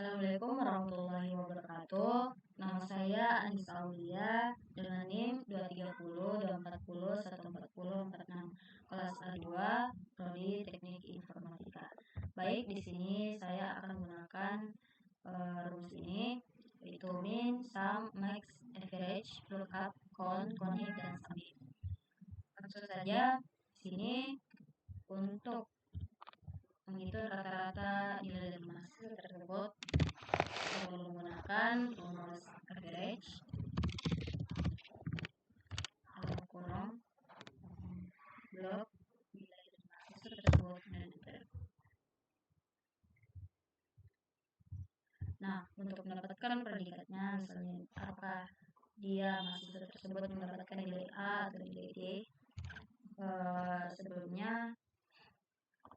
Assalamualaikum warahmatullahi wabarakatuh. Nama saya Anissa Aulia dengan NIM 230 240 140 46 kelas A2 Prodi Teknik Informatika. Baik, di sini saya akan menggunakan rumus ini, yaitu min, sum, max, average, lookup, count, connect, dan submit. Langsung saja di sini untuk menghitung rata-rata nilai dari mahasiswa tersebut dengan menggunakan rumus average atau kurang blok nilai dari mahasiswa tersebut dan enter. Nah, untuk mendapatkan predikatnya, misalnya apakah dia mahasiswa tersebut mendapatkan nilai A atau nilai D, sebelumnya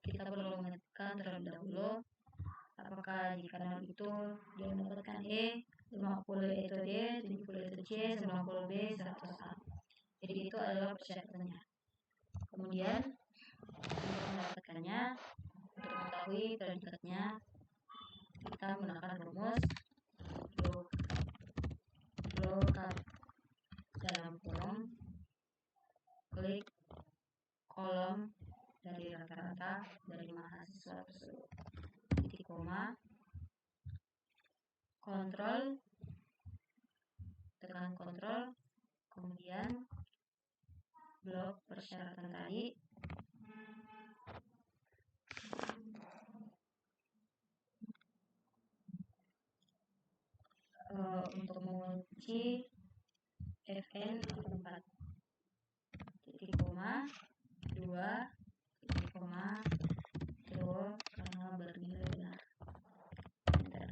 kita perlu menentukan terlebih dahulu apakah jika itu dia mendapatkan E, 50 itu D, 70 itu C, 90 B, 100 A. Jadi itu adalah persyaratannya. Kemudian untuk mendapatkannya, untuk mengetahui predikatnya, kita menggunakan rumus lookup dalam kurung klik kolom dari rata-rata dari mahasiswa tersebut, titik koma, kontrol, tekan kontrol, kemudian blok persyaratan tadi, untuk mengunci fn 4 titik koma 2 titik koma true karena bernilai benar. Enter.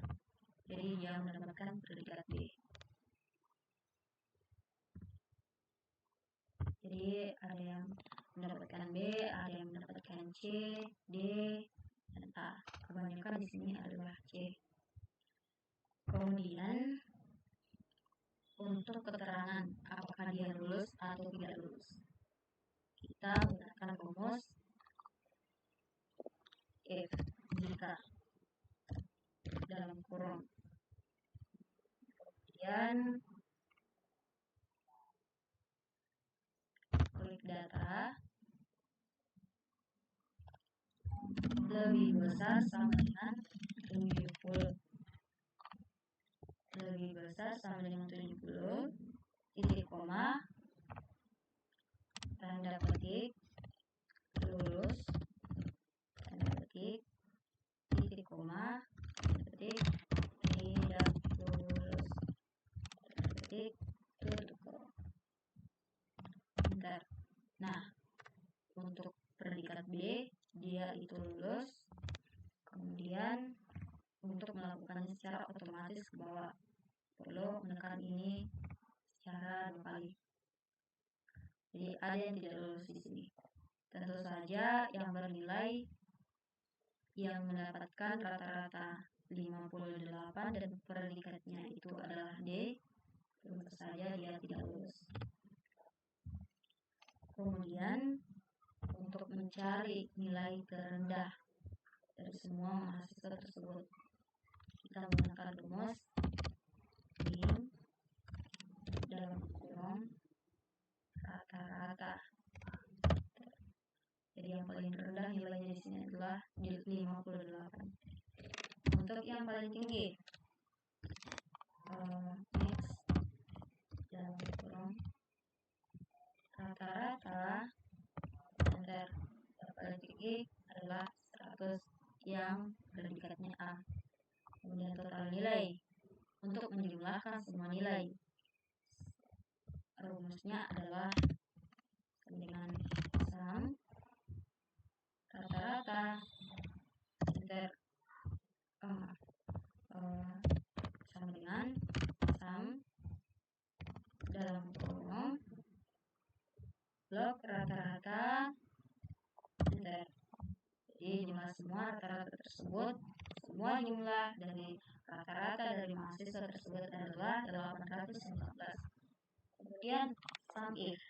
Jadi dia mendapatkan predikat B. Jadi ada yang mendapatkan B, ada yang mendapatkan C, D, dan A. Kebanyakan di sini adalah C. Kemudian untuk keterangan apakah dia lulus atau tidak lulus, kita menggunakan rumus if jika dalam kurung, kemudian klik data lebih besar sama dengan 70, lebih besar sama dengan 70, titik koma, tanda petik, lulus, tanda petik, titik koma, tanda petik, tidak lulus, tanda petik, tutup. Bentar. Nah, untuk predikat B, dia itu lulus. Kemudian untuk melakukannya secara otomatis ke bawah, perlu menekan ini secara 2 kali. Jadi ada yang tidak lulus di sini. Tentu saja yang bernilai yang mendapatkan rata-rata 58 dan predikatnya itu adalah D, tentu saja dia tidak lulus. Kemudian untuk mencari nilai terendah dari semua mahasiswa tersebut, kita menggunakan rumus min dalam kurung rata-rata. Jadi yang paling rendah nilainya di sini adalah 58. Untuk yang paling tinggi, max dalam kurung rata-rata, enter. Yang paling tinggi adalah 100 yang predikatnya A. Kemudian total nilai, untuk menjumlahkan semua nilai, rumusnya adalah dengan sum rata-rata, enter, sama dengan sum dalam kurung blok rata-rata, enter. Jadi jumlah semua rata-rata tersebut, semua jumlah dari rata-rata dari mahasiswa tersebut adalah 815. Kemudian sum if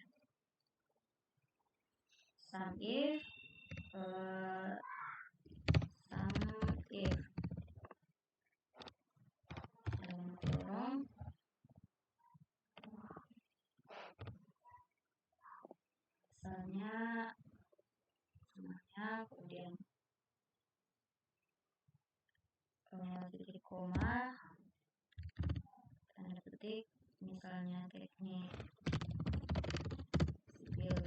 koma, tanda petik, misalnya teknik sipil,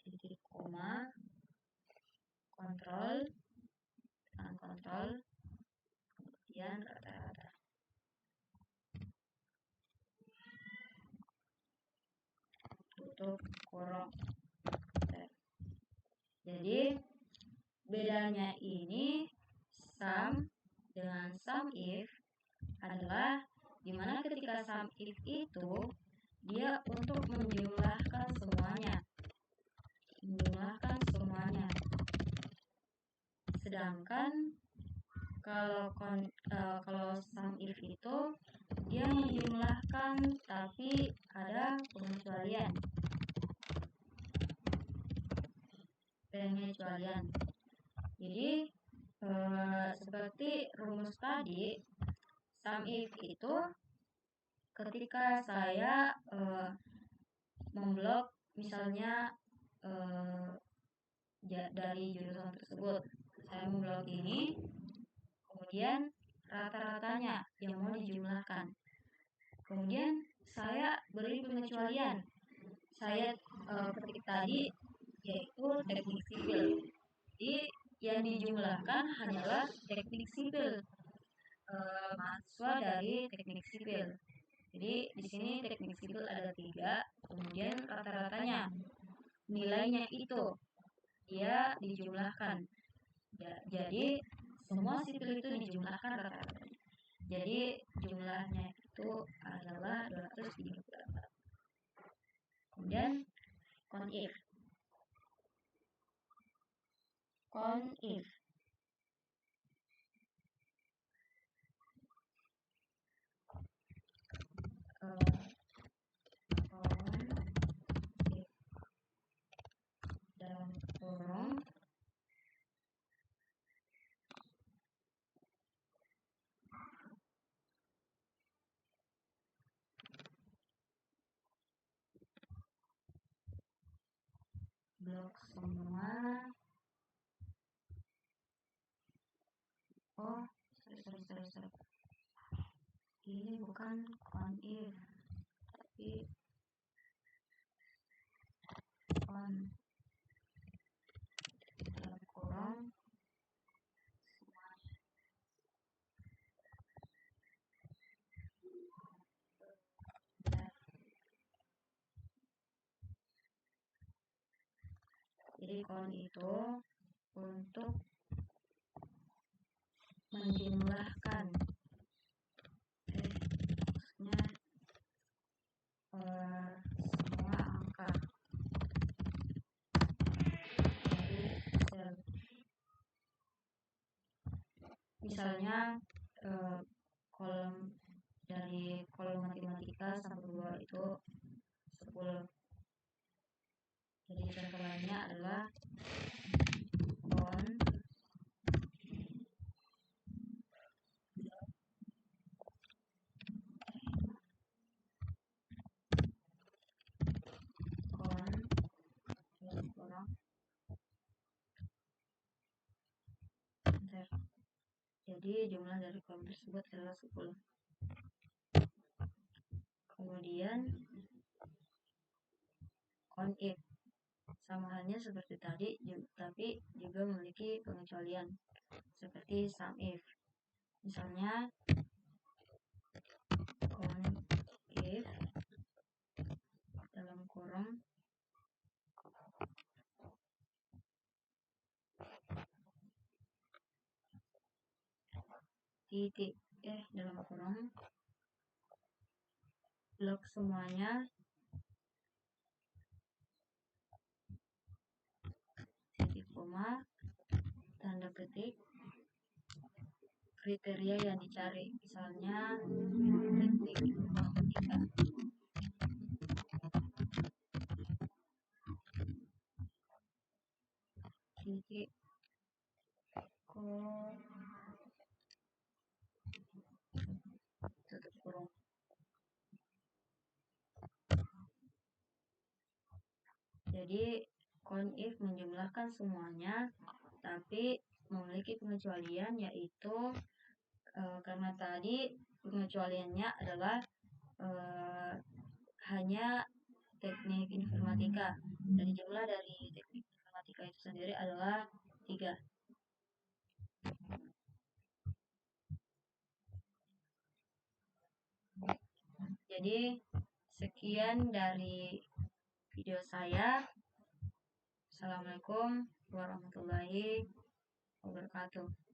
titik koma, kontrol, kemudian rata-rata. Tutup kurung. Jadi bedanya ini sum dengan sum if adalah dimana ketika sum if itu dia untuk menjumlahkan semuanya. Sedangkan kalau sum if itu dia menjumlahkan tapi ada pengecualian. Jadi seperti rumus tadi, sum if itu ketika saya memblok misalnya dari jurusan tersebut, saya memblok ini, kemudian rata-ratanya yang mau dijumlahkan. Kemudian saya beri pengecualian. Saya ketik tadi yaitu teknik sipil. Jadi yang dijumlahkan hanyalah teknik sipil, mahasiswa dari teknik sipil. Jadi di sini teknik sipil ada 3, kemudian rata-ratanya nilainya itu dia dijumlahkan. Jadi semua sipil itu dijumlahkan rata-ratanya. Jadi jumlahnya itu adalah 234. Kemudian conif. Dalam kurung blok semua. Sorry. Ini bukan conif, tapi con dalam kurung semuanya. Jadi con itu untuk menjumlahkan semua angka dari sel. Misalnya kolom matematika sampai 2 itu 10. Jadi contoh lainnya adalah con jadi jumlah dari kolom tersebut adalah 10. Kemudian conif sama halnya seperti tadi, tapi juga memiliki pengecualian seperti sum if. Misalnya conif dalam kurung titik dalam kurung blok semuanya titik koma tanda petik kriteria yang dicari, misalnya teknik informatika. Titik kurung. Jadi CONIF menjumlahkan semuanya, tapi memiliki pengecualian, yaitu karena tadi pengecualiannya adalah hanya teknik informatika. Jadi jumlah dari teknik informatika itu sendiri adalah 3. Jadi sekian dari video saya. Assalamualaikum warahmatullahi wabarakatuh.